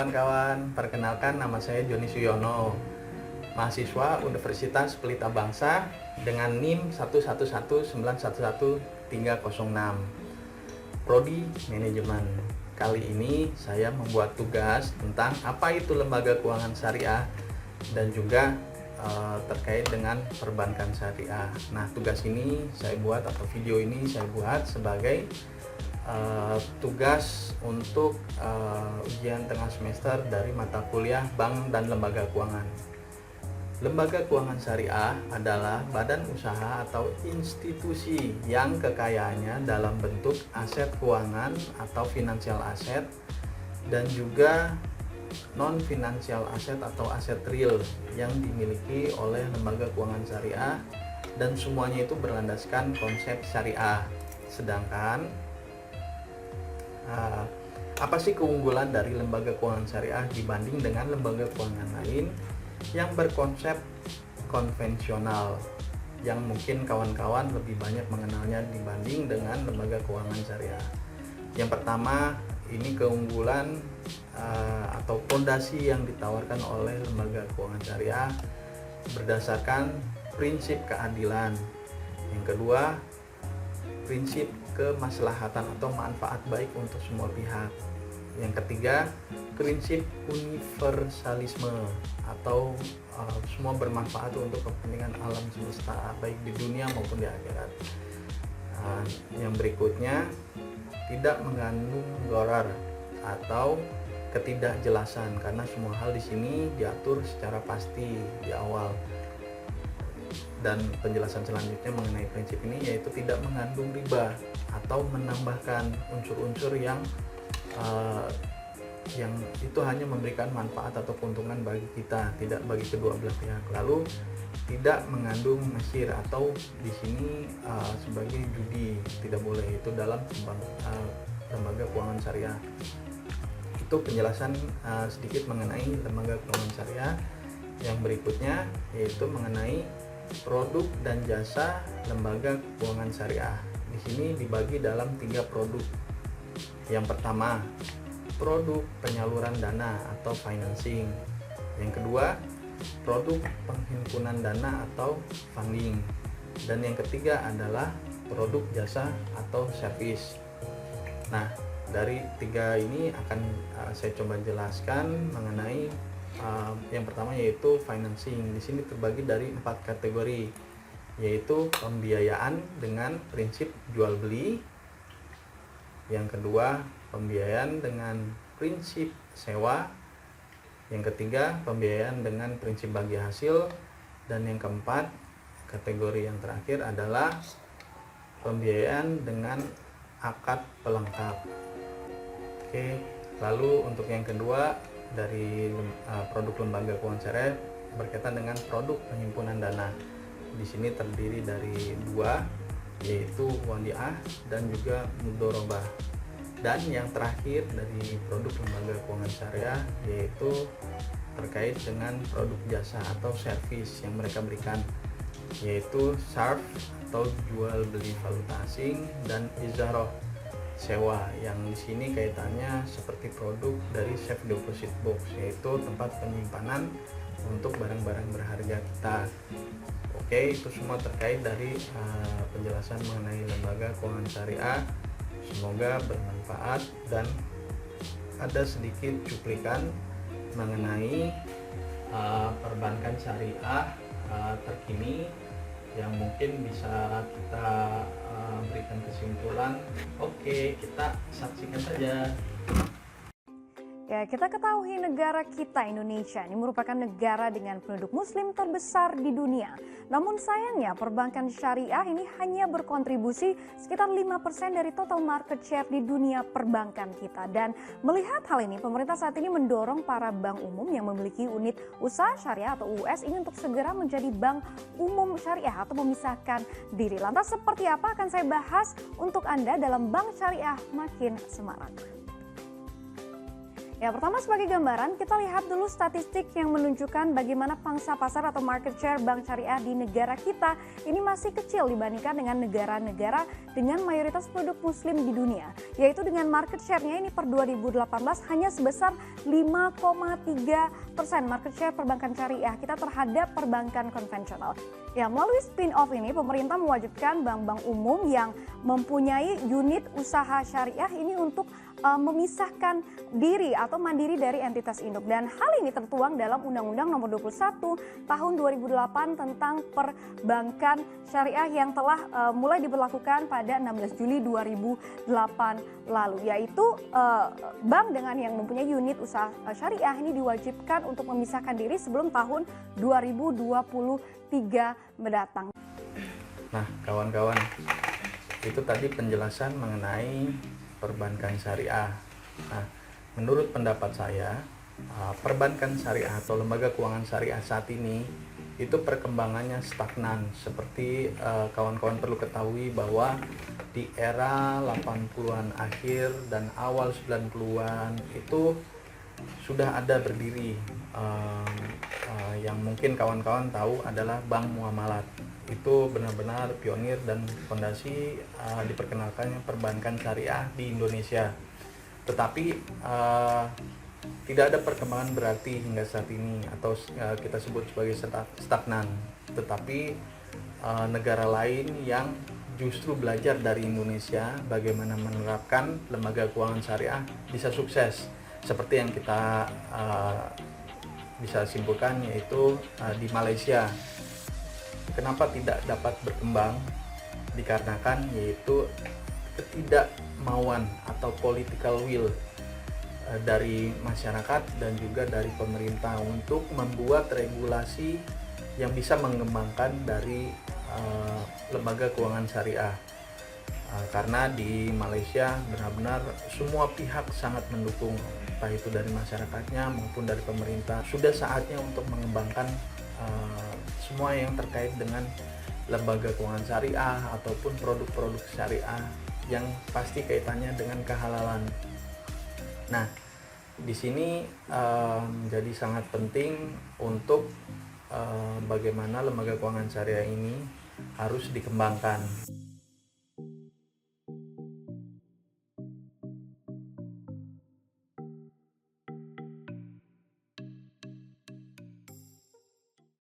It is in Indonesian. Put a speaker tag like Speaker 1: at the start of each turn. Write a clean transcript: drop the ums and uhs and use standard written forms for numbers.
Speaker 1: kawan-kawan, perkenalkan nama saya Joni Suyono, mahasiswa Universitas Pelita Bangsa dengan NIM 111911306, Prodi Manajemen. Kali ini saya membuat tugas tentang apa itu lembaga keuangan syariah dan juga terkait dengan perbankan syariah. Nah, tugas ini saya buat atau video ini saya buat sebagai tugas untuk ujian tengah semester dari mata kuliah Bank dan Lembaga Keuangan. Lembaga keuangan syariah adalah badan usaha atau institusi yang kekayaannya dalam bentuk aset keuangan atau financial asset dan juga non-financial asset atau aset real yang dimiliki oleh lembaga keuangan syariah, dan semuanya itu berlandaskan konsep syariah. Sedangkan apa sih keunggulan dari lembaga keuangan syariah dibanding dengan lembaga keuangan lain yang berkonsep konvensional, yang mungkin kawan-kawan lebih banyak mengenalnya dibanding dengan lembaga keuangan syariah? Yang pertama, ini keunggulan atau fondasi yang ditawarkan oleh lembaga keuangan syariah berdasarkan prinsip keadilan. Yang kedua, prinsip kemaslahatan atau manfaat baik untuk semua pihak. Yang ketiga, prinsip universalisme atau semua bermanfaat untuk kepentingan alam semesta, baik di dunia maupun di akhirat. Yang berikutnya, tidak mengandung gharar atau ketidakjelasan, karena semua hal di sini diatur secara pasti di awal. Dan penjelasan selanjutnya mengenai prinsip ini yaitu tidak mengandung riba atau menambahkan unsur-unsur yang itu hanya memberikan manfaat atau keuntungan bagi kita, tidak bagi kedua belah pihak. Lalu tidak mengandung mesir atau di sini sebagai judi, tidak boleh itu dalam lembaga keuangan syariah. Itu penjelasan sedikit mengenai lembaga keuangan syariah. Yang berikutnya yaitu mengenai produk dan jasa lembaga keuangan syariah. Di sini dibagi dalam 3 produk. Yang pertama, produk penyaluran dana atau financing. Yang kedua, produk penghimpunan dana atau funding. Dan yang ketiga adalah produk jasa atau service. Nah, dari 3 ini akan saya coba jelaskan mengenai yang pertama yaitu financing. Di sini terbagi dari 4 kategori, yaitu pembiayaan dengan prinsip jual beli. Yang kedua, pembiayaan dengan prinsip sewa. Yang ketiga, pembiayaan dengan prinsip bagi hasil. Dan yang keempat, kategori yang terakhir adalah pembiayaan dengan akad pelengkap. Oke, lalu untuk yang kedua dari produk lembaga keuangan syariah berkaitan dengan produk penghimpunan dana. Di sini terdiri dari 2, yaitu wadiah dan juga mudorobah. Dan yang terakhir dari produk lembaga keuangan syariah yaitu terkait dengan produk jasa atau servis yang mereka berikan, yaitu SARF atau jual beli valuta asing dan izaroh sewa, yang di sini kaitannya seperti produk dari safe deposit box, yaitu tempat penyimpanan untuk barang-barang berharga kita. Oke, itu semua terkait dari penjelasan mengenai lembaga keuangan syariah. Semoga bermanfaat dan ada sedikit cuplikan mengenai perbankan syariah terkini yang mungkin bisa kita berikan kesimpulan. Oke, kita saksikan saja.
Speaker 2: Ya, kita ketahui negara kita Indonesia ini merupakan negara dengan penduduk muslim terbesar di dunia. Namun sayangnya perbankan syariah ini hanya berkontribusi sekitar 5% dari total market share di dunia perbankan kita. Dan melihat hal ini, pemerintah saat ini mendorong para bank umum yang memiliki unit usaha syariah atau US ini untuk segera menjadi bank umum syariah atau memisahkan diri. Lantas seperti apa akan saya bahas untuk Anda dalam Bank Syariah Makin Semarak. Ya, pertama sebagai gambaran, kita lihat dulu statistik yang menunjukkan bagaimana pangsa pasar atau market share bank syariah di negara kita ini masih kecil dibandingkan dengan negara-negara dengan mayoritas penduduk muslim di dunia. Yaitu dengan market share-nya ini per 2018 hanya sebesar 5,3% market share perbankan syariah kita terhadap perbankan konvensional. Ya, melalui spin-off ini pemerintah mewajibkan bank-bank umum yang mempunyai unit usaha syariah ini untuk memisahkan diri atau mandiri dari entitas induk, dan hal ini tertuang dalam Undang-Undang Nomor 21 Tahun 2008 tentang perbankan syariah yang telah mulai diberlakukan pada 16 Juli 2008 lalu, yaitu bank dengan yang mempunyai unit usaha syariah ini diwajibkan untuk memisahkan diri sebelum tahun 2023 mendatang.
Speaker 1: Nah, kawan-kawan, itu tadi penjelasan mengenai perbankan syariah. Nah, menurut pendapat saya, perbankan syariah atau lembaga keuangan syariah saat ini itu perkembangannya stagnan. Seperti kawan-kawan perlu ketahui bahwa di era 80-an akhir dan awal 90-an itu sudah ada berdiri yang mungkin kawan-kawan tahu adalah Bank Muamalat. Itu benar-benar pionir dan fondasi diperkenalkannya perbankan syariah di Indonesia. Tetapi tidak ada perkembangan berarti hingga saat ini, atau kita sebut sebagai stagnan. Tetapi negara lain yang justru belajar dari Indonesia bagaimana menerapkan lembaga keuangan syariah bisa sukses, seperti yang kita bisa simpulkan, yaitu di Malaysia. Kenapa tidak dapat berkembang? Dikarenakan yaitu ketidakmauan atau political will dari masyarakat dan juga dari pemerintah untuk membuat regulasi yang bisa mengembangkan dari lembaga keuangan syariah. Karena di Malaysia benar-benar semua pihak sangat mendukung, entah itu dari masyarakatnya maupun dari pemerintah. Sudah saatnya untuk mengembangkan semua yang terkait dengan lembaga keuangan syariah ataupun produk-produk syariah yang pasti kaitannya dengan kehalalan. Nah, di sini menjadi sangat penting untuk bagaimana lembaga keuangan syariah ini harus dikembangkan.